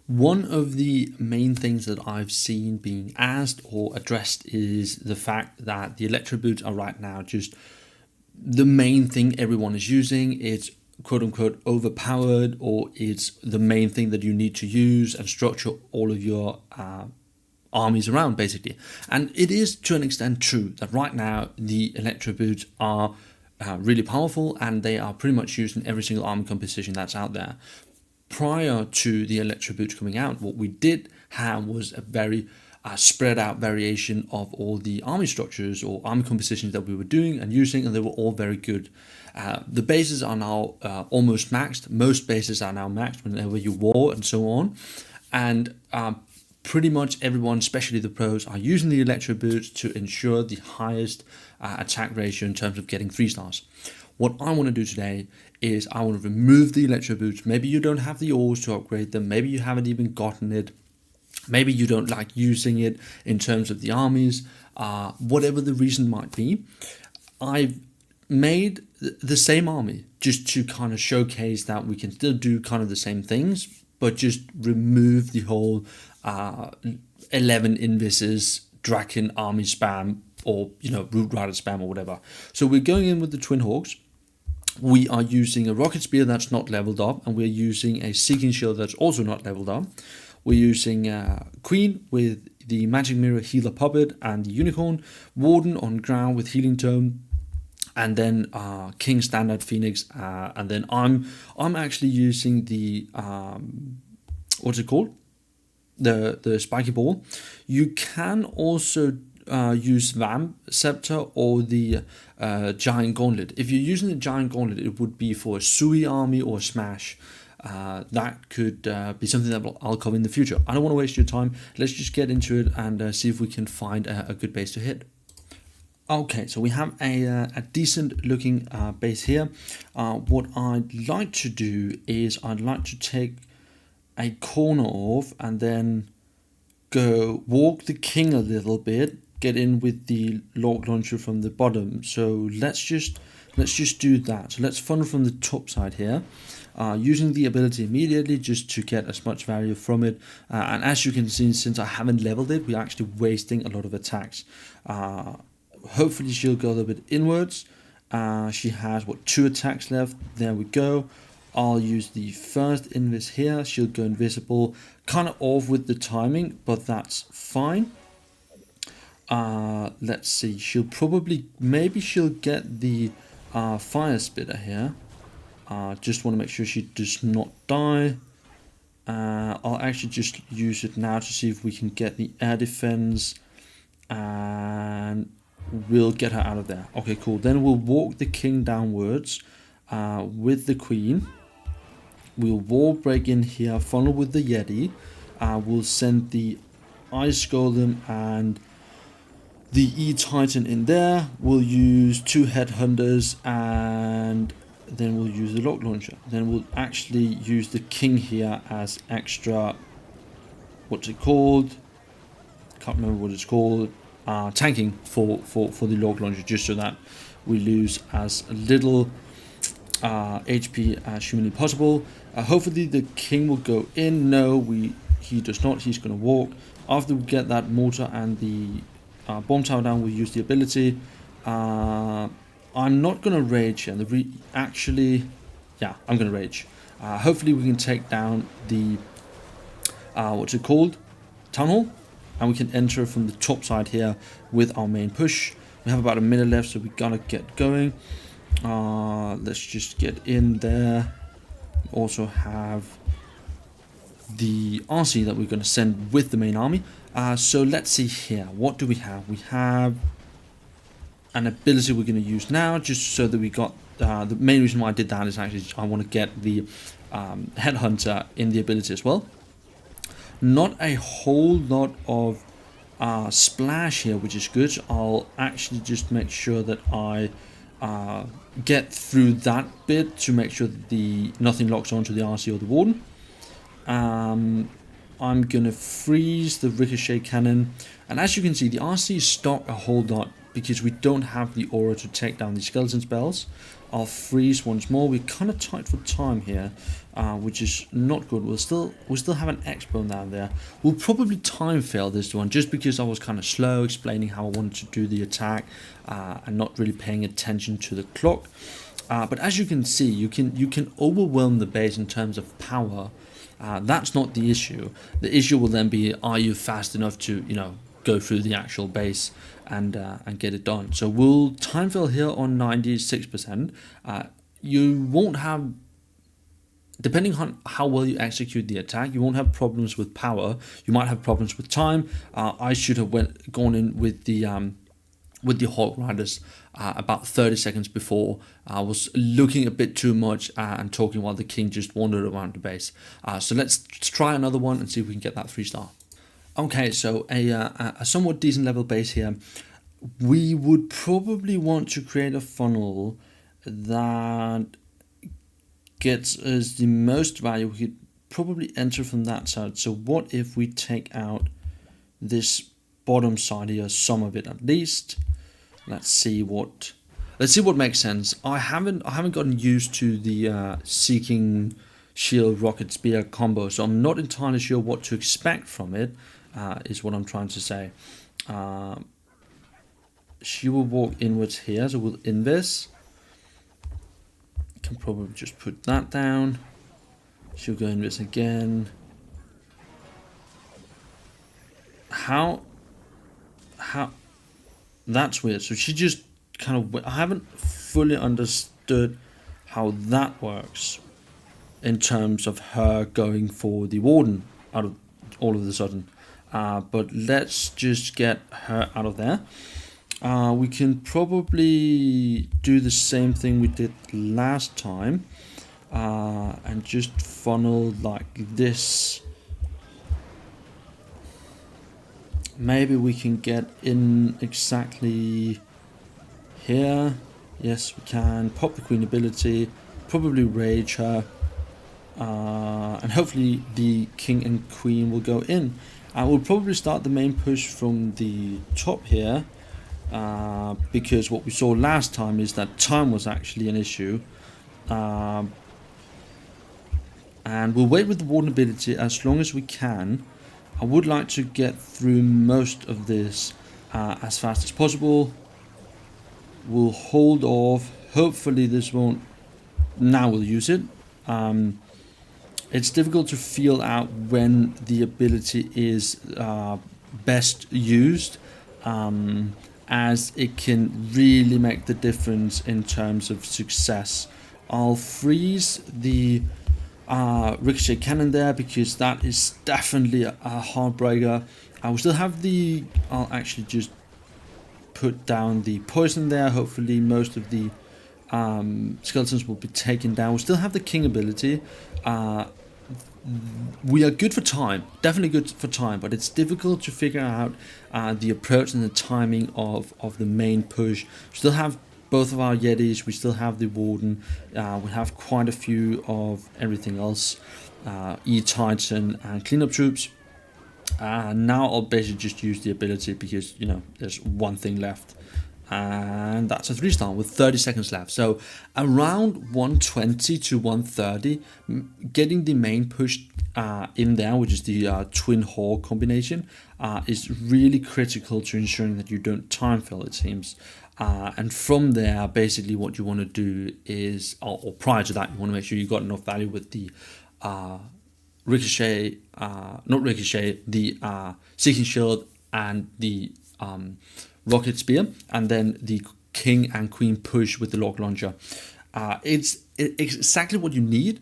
One of the main things that I've seen being asked or addressed is the fact that the Electro Boots are right now just the main thing everyone is using. It's quote unquote overpowered, or it's the main thing that you need to use and structure all of your armies around, basically. And it is to an extent true that right now the Electro Boots are really powerful and they are pretty much used in every single army composition that's out there. Prior to the Electro Boots coming out, what we did have was a very spread out variation of all the army structures or army compositions that we were doing and using, and they were all very good. The bases are now almost maxed. Most bases are now maxed whenever you war and so on. And pretty much everyone, especially the pros, are using the Electro Boots to ensure the highest attack ratio in terms of getting 3 stars. What I want to do today is I want to remove the Electro Boots. Maybe you don't have the ores to upgrade them. Maybe you haven't even gotten it. Maybe you don't like using it in terms of the armies. Whatever the reason might be, I've made the same army just to kind of showcase that we can still do kind of the same things, but just remove the whole 11 invises, Draken army spam, or Root Rider spam or whatever. So we're going in with the Twin Hawks. We are using a Rocket Spear that's not leveled up, and we're using a Seeking Shield that's also not leveled up. We're using Queen with the Magic Mirror Healer Puppet and the Unicorn, Warden on ground with Healing Tome, and then King Standard Phoenix, and then I'm actually using the what's it called? The Spiky Ball. You can also use Vamp Scepter or the Giant Gauntlet. If you're using the Giant Gauntlet, it would be for a Sui army or a Smash. That could be something that I'll cover in the future. I don't want to waste your time. Let's just get into it and see if we can find a good base to hit. Okay, so we have a decent looking base here. What I'd like to do is I'd like to take a corner off and then go walk the king a little bit, get in with the log launcher from the bottom. So let's just do that. So let's funnel from the top side here, using the ability immediately just to get as much value from it. And as you can see, since I haven't leveled it, we're actually wasting a lot of attacks. Hopefully she'll go a little bit inwards. She has 2 attacks left. There we go. I'll use the first invis here. She'll go invisible, kind of off with the timing, but that's fine. Let's see. Maybe she'll get the fire spitter here. Just want to make sure she does not die. I'll actually just use it now to see if we can get the air defense, and we'll get her out of there. Okay, cool. Then we'll walk the king downwards with the queen. We'll wall break in here, funnel with the Yeti. We'll send the Ice Golem and the E-Titan in there. We'll use 2 Headhunters, and then we'll use the Lock Launcher. Then we'll actually use the king here as extra, what's it called? Can't remember what it's called. Tanking for the Lock Launcher, just so that we lose as little HP as humanly possible. Hopefully the king will go in. No, he does not. He's going to walk. After we get that mortar and the bomb tower down, we'll use the ability. I'm not going to rage here. I'm going to rage. Hopefully we can take down the what's it called? Town Hall, and we can enter from the top side here with our main push. We have about a minute left, so we gotta get going. Let's just get in there. We also have the RC that we're going to send with the main army. So let's see here. What do we have? We have an ability we're going to use now, just so that we got the main reason why I did that is actually I want to get the Headhunter in the ability as well. Not a whole lot of splash here, which is good. I'll actually just make sure that I get through that bit to make sure that nothing locks onto the RC or the Warden. I'm gonna freeze the Ricochet Cannon, and as you can see, the RC stock a whole lot because we don't have the aura to take down the skeleton spells. I'll freeze once more. We're kind of tight for time here, which is not good. We still have an X-Bone down there. We'll probably time fail this one just because I was kind of slow explaining how I wanted to do the attack and not really paying attention to the clock. But as you can see, you can overwhelm the base in terms of power. That's not the issue. The issue will then be, are you fast enough to, go through the actual base and get it done. So we'll time fail here on 96%. You won't have, depending on how well you execute the attack, you won't have problems with power. You might have problems with time. I should have gone in with the Hawk Riders about 30 seconds before. I was looking a bit too much and talking while the king just wandered around the base. So let's try another one and see if we can get that 3-star. Okay, so a somewhat decent level base here. We would probably want to create a funnel that gets us the most value. We could probably enter from that side. So what if we take out this bottom side here, some of it at least. Let's see what makes sense. I haven't gotten used to the Seeking Shield Rocket Spear combo, so I'm not entirely sure what to expect from it. Is what I'm trying to say. She will walk inwards here, so we'll invis. Can probably just put that down. She'll go invis again. How? That's weird. So she just kind of... I haven't fully understood how that works in terms of her going for the Warden out of all of a sudden. But let's just get her out of there. We can probably do the same thing we did last time and just funnel like this. Maybe we can get in exactly here. Yes, we can. Pop the Queen ability, probably rage her, and hopefully the King and Queen will go in. We'll probably start the main push from the top here, because what we saw last time is that time was actually an issue. And we'll wait with the Warden ability as long as we can. I would like to get through most of this as fast as possible. We'll hold off. Hopefully this won't... Now we'll use it. It's difficult to feel out when the ability is best used, as it can really make the difference in terms of success. I'll freeze the Ricochet Cannon there because that is definitely a heartbreaker. I will still have the... I'll actually just put down the poison there. Hopefully most of the skeletons will be taken down. We'll still have the King ability. We are good for time, definitely good for time, but it's difficult to figure out the approach and the timing of the main push. We still have both of our Yetis, we still have the Warden, we have quite a few of everything else, E-Titan and cleanup troops. Now I'll basically just use the ability because, there's one thing left. And that's a 3-star with 30 seconds left. So around 120 to 130, getting the main push in there, which is the Twin Hawk combination, is really critical to ensuring that you don't time fail, it seems. And from there, basically what you want to do is, or prior to that, you want to make sure you got enough value with the Ricochet, not Ricochet, the Seeking Shield and the Rocket Spear, and then the King and Queen push with the Log Launcher. It's exactly what you need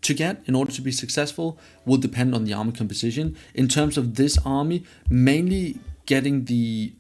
to get in order to be successful. Will depend on the army composition. In terms of this army, mainly getting the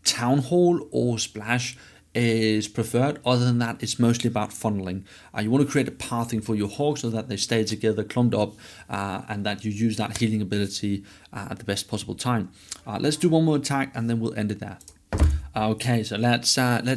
Town Hall or Splash is preferred. Other than that, it's mostly about funneling. You want to create a pathing for your Hawks so that they stay together, clumped up, and that you use that healing ability at the best possible time. Let's do one more attack and then we'll end it there. Okay, so let's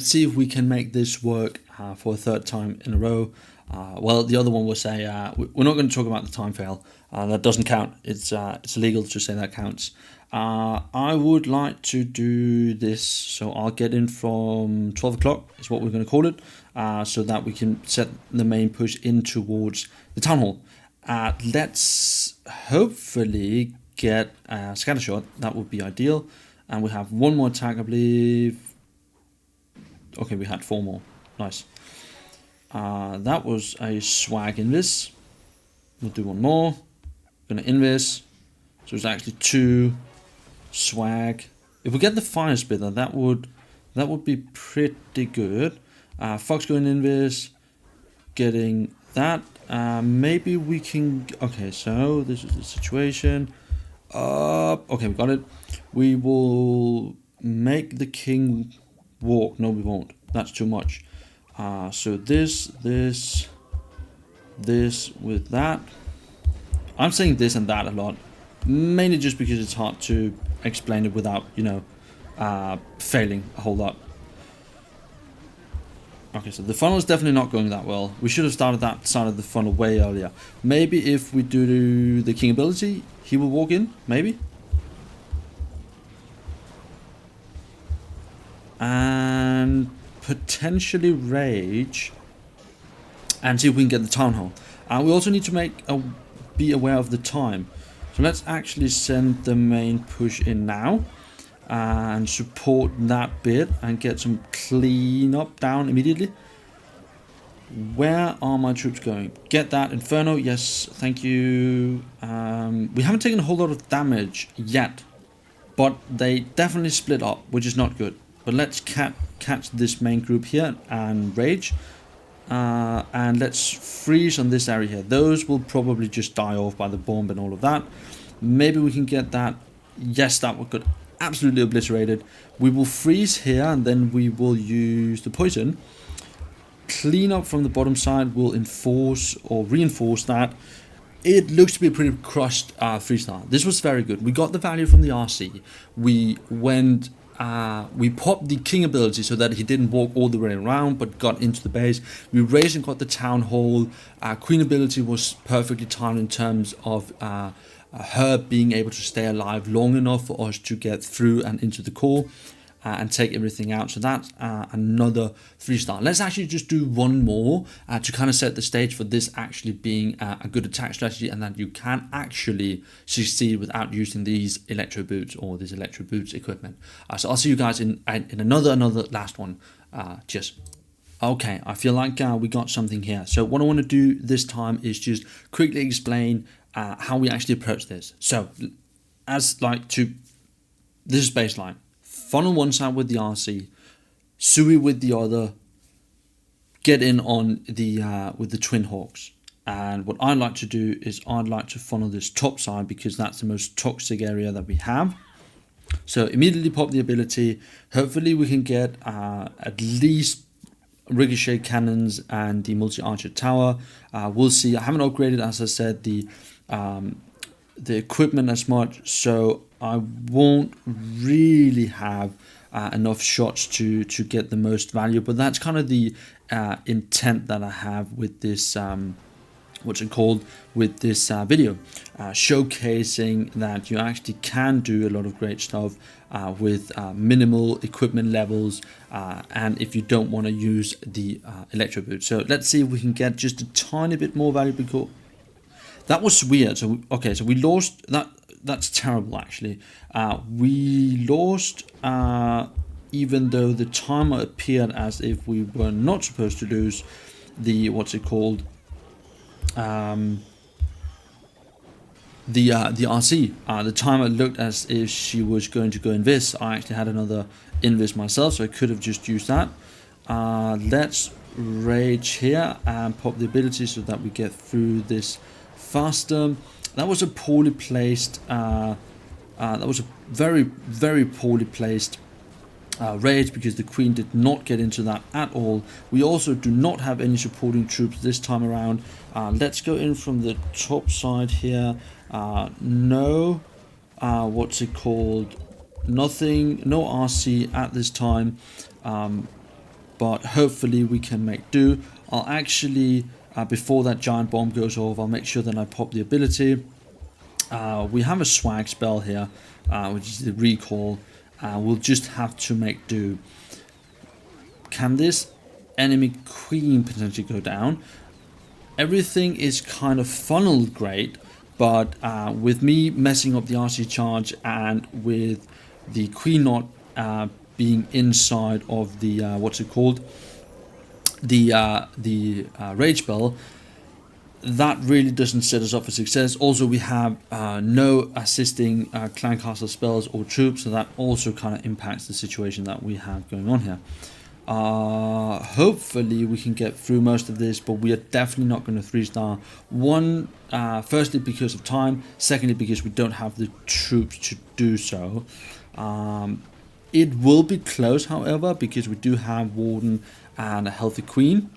see if we can make this work for a third time in a row. Well, the other one will say we're not going to talk about the time fail. That doesn't count. It's illegal to say that counts. I would like to do this, so I'll get in from 12 o'clock, is what we're going to call it, so that we can set the main push in towards the town hall. Let's hopefully get a scatter shot, that would be ideal. And we have one more attack, I believe. Okay, we had 4 more. Nice. That was a swag invis. We'll do one more. Gonna invis. So it's actually 2 swag. If we get the fire spitter, that would be pretty good. Fox going invis. Getting that. Maybe we can. Okay, so this is the situation. Okay, we got it. We will make the king walk. No, we won't. That's too much. So this with that. I'm saying this and that a lot, mainly just because it's hard to explain it without, failing a whole lot. Okay, so the funnel is definitely not going that well. We should have started that side of the funnel way earlier. Maybe if we do the king ability, he will walk in, maybe. And potentially rage and see if we can get the town hall. We also need to be aware of the time. So let's actually send the main push in now and support that bit and get some clean up down immediately. Where are my troops going? Get that Inferno. Yes, thank you. We haven't taken a whole lot of damage yet, but they definitely split up, which is not good. But let's catch this main group here and rage. And let's freeze on this area here. Those will probably just die off by the bomb and all of that. Maybe we can get that. Yes, that would get absolutely obliterated. We will freeze here and then we will use the poison. Clean up from the bottom side will enforce or reinforce that. It looks to be a pretty crushed 3-star. This was very good. We got the value from the RC. We went... we popped the king ability so that he didn't walk all the way around but got into the base. We raised and got the town hall. Queen ability was perfectly timed in terms of her being able to stay alive long enough for us to get through and into the core and take everything out. So that's another 3-star. Let's actually just do one more to kind of set the stage for this actually being a good attack strategy and that you can actually succeed without using these Electro Boots or this Electro Boots equipment. So I'll see you guys in another last one. Cheers. Okay, I feel like we got something here. So what I want to do this time is just quickly explain how we actually approach this. So this is baseline. Funnel one side with the RC, Sui with the other, get in on the with the Twin Hawks. And what I'd like to do is I'd like to funnel this top side because that's the most toxic area that we have. So immediately pop the ability. Hopefully we can get at least ricochet cannons and the multi-archer tower. We'll see. I haven't upgraded, as I said, the equipment as much, so I won't really have enough shots to get the most value, but that's kind of the intent that I have with this with this video, showcasing that you actually can do a lot of great stuff with minimal equipment levels, and if you don't want to use the Electro Boot. So let's see if we can get just a tiny bit more value, because that was weird. So so we lost that. That's terrible, actually. We lost even though the timer appeared as if we were not supposed to lose the the RC. The timer looked as if she was going to go invis. I actually had another invis myself, so I could have just used that. Let's rage here and pop the ability so that we get through this faster. That was a poorly placed. That was a very, very poorly placed rage, because the queen did not get into that at all. We also do not have any supporting troops this time around. Let's go in from the top side here. No, nothing, no RC at this time, but hopefully we can make do. I'll actually, before that giant bomb goes off, I'll make sure that I pop the ability. we have a swag spell here, which is the recall. We'll just have to make do. Can this enemy queen potentially go down? Everything is kind of funneled great, but with me messing up the RC charge and with the queen not being inside of the what's it called, the rage spell, that really doesn't set us up for success. Also, we have no assisting clan castle spells or troops, so that also kind of impacts the situation that we have going on here. Hopefully we can get through most of this, but we are definitely not going to 3-star. Firstly because of time, secondly because we don't have the troops to do so. It will be close, however, because we do have Warden and a healthy queen,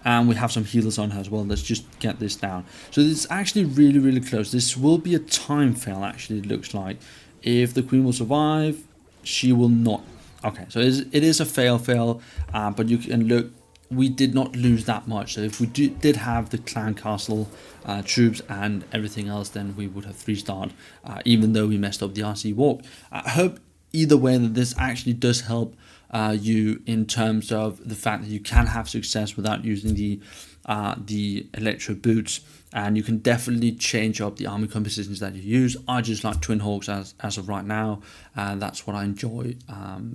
and we have some healers on her as well. Let's just get this down. So it's actually really, really close. This will be a time fail, actually, it looks like. If the queen will survive, she will not. Okay, so it is a fail, but you can look, we did not lose that much. So if we did have the clan castle troops and everything else, then we would have 3-starred, even though we messed up the RC walk. I hope either way that this actually does help you in terms of the fact that you can have success without using the Electro Boots, and you can definitely change up the army compositions that you use. I just like Twin Hawks as of right now, and that's what I enjoy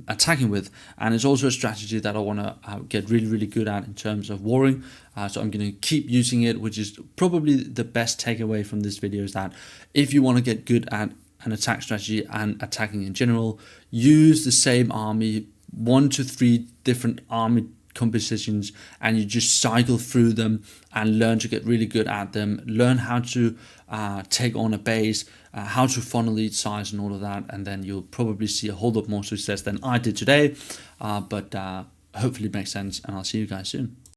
attacking with. And it's also a strategy that I want to get really, really good at in terms of warring. So I'm going to keep using it, which is probably the best takeaway from this video, is that if you want to get good at an attack strategy and attacking in general, use the same army, 1 to 3 different army compositions, and you just cycle through them and learn to get really good at them, learn how to take on a base, how to funnel each size and all of that, and then you'll probably see a whole lot more success than I did today, but hopefully it makes sense, and I'll see you guys soon.